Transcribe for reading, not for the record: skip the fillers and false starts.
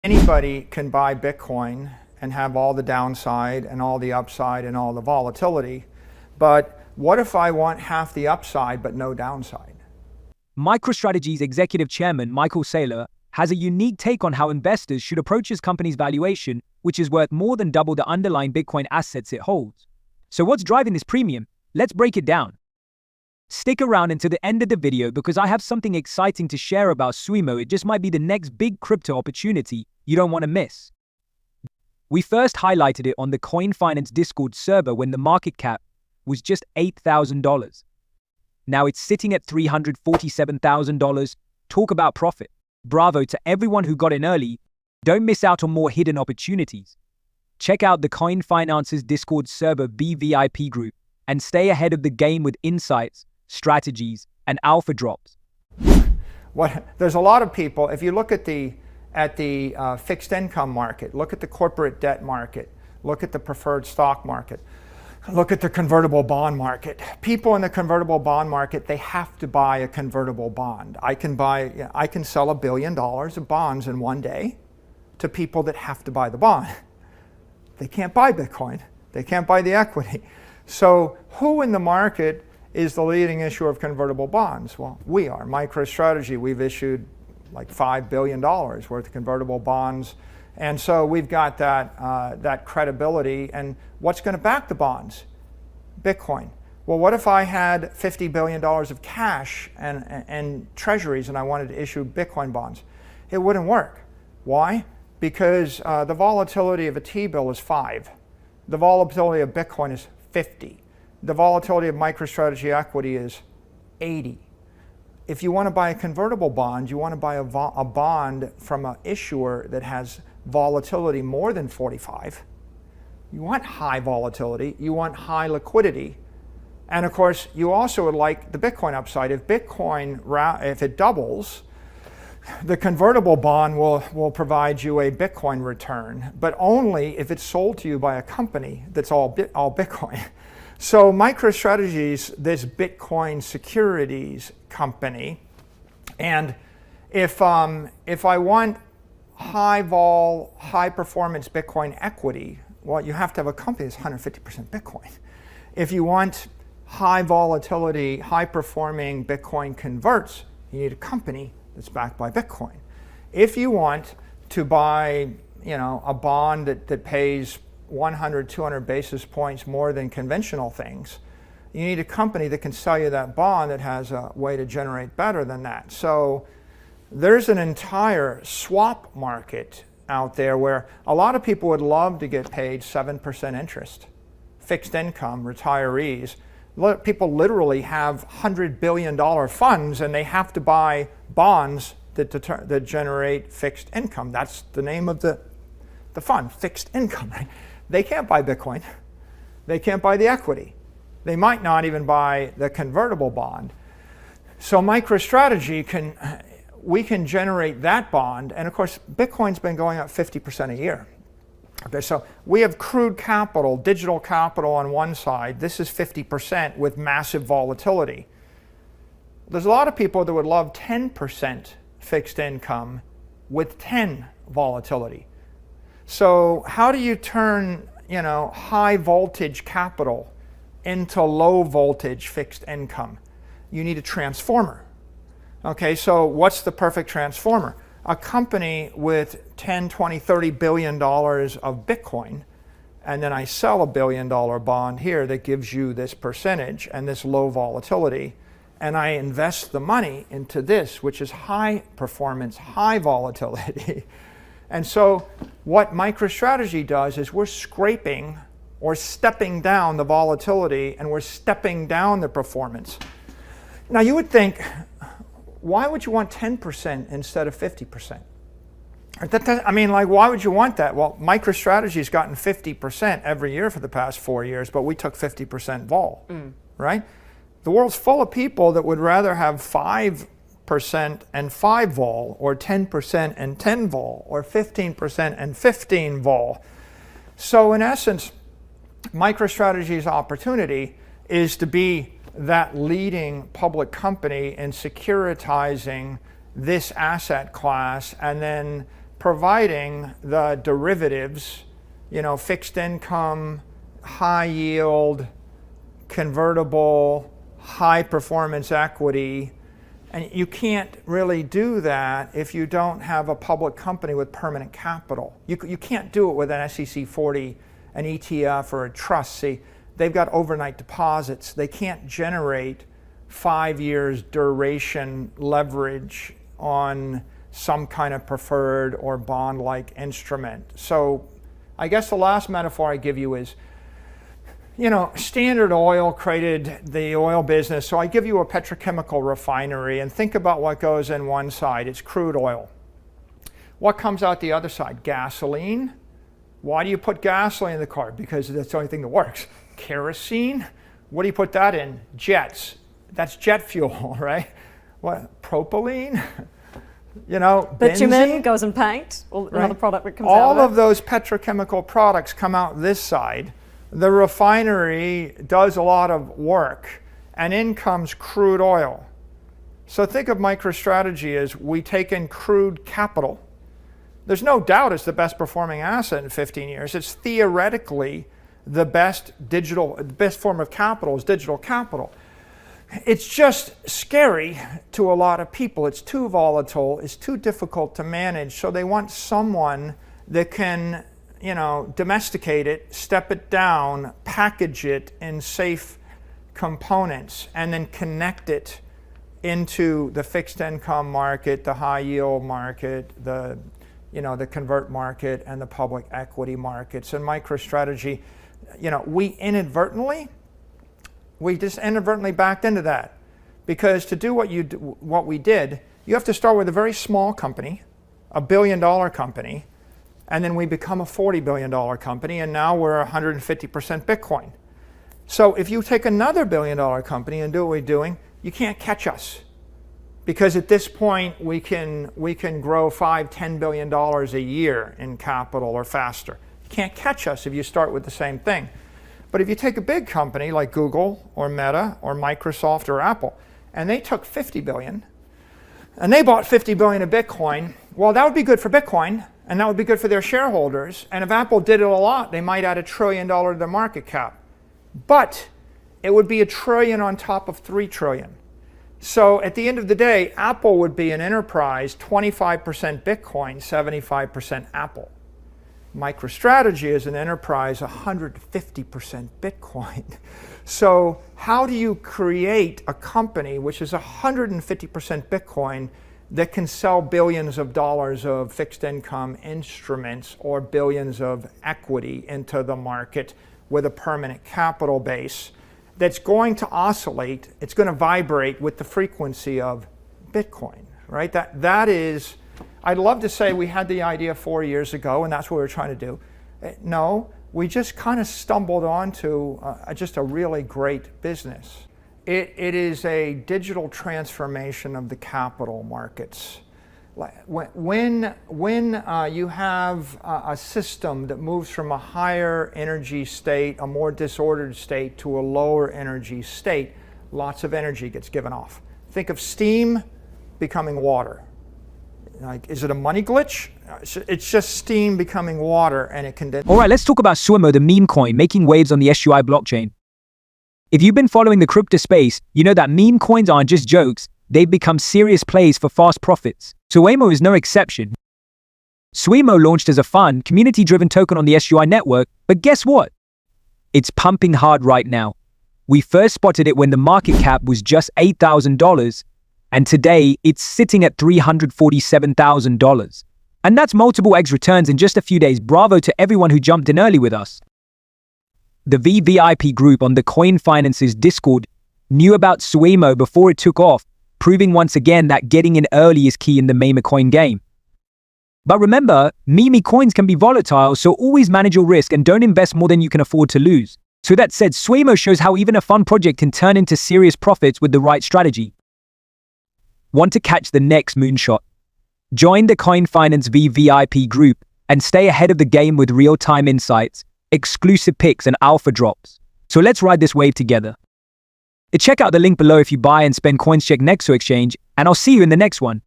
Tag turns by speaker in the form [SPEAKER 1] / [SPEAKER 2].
[SPEAKER 1] Anybody can buy Bitcoin and have all the downside and all the upside and all the volatility, but what if I want half the upside but no downside?
[SPEAKER 2] MicroStrategy's executive chairman, Michael Saylor, has a unique take on how investors should approach his company's valuation, which is worth more than double the underlying Bitcoin assets it holds. So what's driving this premium? Let's break it down. Stick around until the end of the video because I have something exciting to share about SUI. It just might be the next big crypto opportunity you don't want to miss. We first highlighted it on the Coin Finance Discord server when the market cap was just $8,000. Now it's sitting at $347,000. Talk about profit. Bravo to everyone who got in early. Don't miss out on more hidden opportunities. Check out the Coin Finance's Discord server VVIP group and stay ahead of the game with insights, strategies, and alpha drops.
[SPEAKER 1] There's a lot of people, if you look at the fixed income market, look at the corporate debt market, look at the preferred stock market, look at the convertible bond market. People in the convertible bond market, they have to buy a convertible bond. I can sell $1 billion of bonds in one day to people that have to buy the bond. They can't buy Bitcoin. They can't buy the equity. So who in the market is the leading issuer of convertible bonds? Well, we are. MicroStrategy, we've issued like $5 billion worth of convertible bonds. And so we've got that credibility. And what's going to back the bonds? Bitcoin. Well, what if I had $50 billion of cash and treasuries and I wanted to issue Bitcoin bonds? It wouldn't work. Why? Because the volatility of a T-bill is 5. The volatility of Bitcoin is 50. The volatility of MicroStrategy equity is 80. If you want to buy a convertible bond, you want to buy a bond from an issuer that has volatility more than 45. You want high volatility, you want high liquidity, and of course you also would like the Bitcoin upside. If Bitcoin, if it doubles, the convertible bond will provide you a Bitcoin return, but only if it's sold to you by a company that's all Bitcoin. So MicroStrategy's this Bitcoin securities company, and if I want high performance Bitcoin equity, well, you have to have a company that's 150% Bitcoin. If you want high volatility, high performing Bitcoin converts, you need a company that's backed by Bitcoin. If you want to buy, a bond that pays 100, 200 basis points more than conventional things, you need a company that can sell you that bond that has a way to generate better than that. So there's an entire swap market out there where a lot of people would love to get paid 7% interest. Fixed income, retirees. People literally have $100 billion funds and they have to buy bonds that generate fixed income. That's the name of the fund, fixed income. Right? They can't buy Bitcoin. They can't buy the equity. They might not even buy the convertible bond. So MicroStrategy we can generate that bond, and of course Bitcoin's been going up 50% a year. Okay, so we have crude capital, digital capital on one side. This is 50% with massive volatility. There's a lot of people that would love 10% fixed income with 10 volatility. So how do you turn, high voltage capital into low voltage fixed income? You need a transformer. Okay, so what's the perfect transformer? A company with 10, 20, 30 billion dollars of Bitcoin, and then I sell $1 billion bond here that gives you this percentage and this low volatility, and I invest the money into this, which is high performance, high volatility. And so what MicroStrategy does is we're scraping or stepping down the volatility and we're stepping down the performance. Now you would think, why would you want 10% instead of 50%? Why would you want that? Well, MicroStrategy's gotten 50% every year for the past 4 years, but we took 50% vol, right? The world's full of people that would rather have 5% and 5 vol, or 10% and 10 vol, or 15% and 15 vol. So in essence, MicroStrategy's opportunity is to be that leading public company in securitizing this asset class and then providing the derivatives, fixed income, high yield, convertible, high performance equity. And you can't really do that if you don't have a public company with permanent capital. You can't do it with an SEC 40, an ETF, or a trust. See, they've got overnight deposits. They can't generate 5 years duration leverage on some kind of preferred or bond-like instrument. So I guess the last metaphor I give you is, Standard Oil created the oil business. So I give you a petrochemical refinery and think about what goes in one side. It's crude oil. What comes out the other side? Gasoline. Why do you put gasoline in the car? Because that's the only thing that works. Kerosene. What do you put that in? Jets. That's jet fuel, right? What? Propylene.
[SPEAKER 3] Bitumen goes in paint. Another product that comes out.
[SPEAKER 1] All of those petrochemical products come out this side. The refinery does a lot of work, and in comes crude oil. So think of MicroStrategy as we take in crude capital. There's no doubt it's the best performing asset in 15 years. It's theoretically the best form of capital is digital capital. It's just scary to a lot of people. It's too volatile. It's too difficult to manage. So they want someone that can domesticate it, step it down, package it in safe components, and then connect it into the fixed income market, the high yield market, the convert market, and the public equity markets. And MicroStrategy, we just inadvertently backed into that, because to do what we did, you have to start with a very small company, $1 billion company. And then we become a $40 billion company, and now we're 150% Bitcoin. So if you take another $1 billion company and do what we're doing, you can't catch us. Because at this point, we can grow $5–10 billion a year in capital or faster. You can't catch us if you start with the same thing. But if you take a big company like Google or Meta or Microsoft or Apple, and they took $50 billion, and they bought $50 billion of Bitcoin, well, that would be good for Bitcoin, and that would be good for their shareholders. And if Apple did it a lot, they might add $1 trillion to their market cap. But it would be $1 trillion on top of $3 trillion. So at the end of the day, Apple would be an enterprise, 25% Bitcoin, 75% Apple. MicroStrategy is an enterprise, 150% Bitcoin. So how do you create a company which is 150% Bitcoin that can sell billions of dollars of fixed income instruments or billions of equity into the market with a permanent capital base that's going to oscillate, it's going to vibrate with the frequency of Bitcoin, right? That is, I'd love to say we had the idea 4 years ago and that's what we were trying to do. No, we just kind of stumbled onto just a really great business. It is a digital transformation of the capital markets. When you have a system that moves from a higher energy state, a more disordered state, to a lower energy state, lots of energy gets given off. Think of steam becoming water. Is it a money glitch? It's just steam becoming water, and it can...
[SPEAKER 2] All right, let's talk about SUI, the meme coin, making waves on the SUI blockchain. If you've been following the crypto space, you know that meme coins aren't just jokes. They've become serious plays for fast profits. SUIMO is no exception. SUIMO launched as a fun, community-driven token on the SUI network, but guess what? It's pumping hard right now. We first spotted it when the market cap was just $8,000, and today it's sitting at $347,000. And that's multiple X returns in just a few days. Bravo to everyone who jumped in early with us. The VVIP group on the Coin Finance's Discord knew about SUIMO before it took off, proving once again that getting in early is key in the meme coin game. But remember, meme coins can be volatile, so always manage your risk and don't invest more than you can afford to lose. So that said, SUIMO shows how even a fun project can turn into serious profits with the right strategy. Want to catch the next moonshot? Join the Coin Finance VVIP group and stay ahead of the game with real-time insights, exclusive picks, and alpha drops. So let's ride this wave together. Check out the link below if you buy and spend coins. Check Nexo Exchange, and I'll see you in the next one.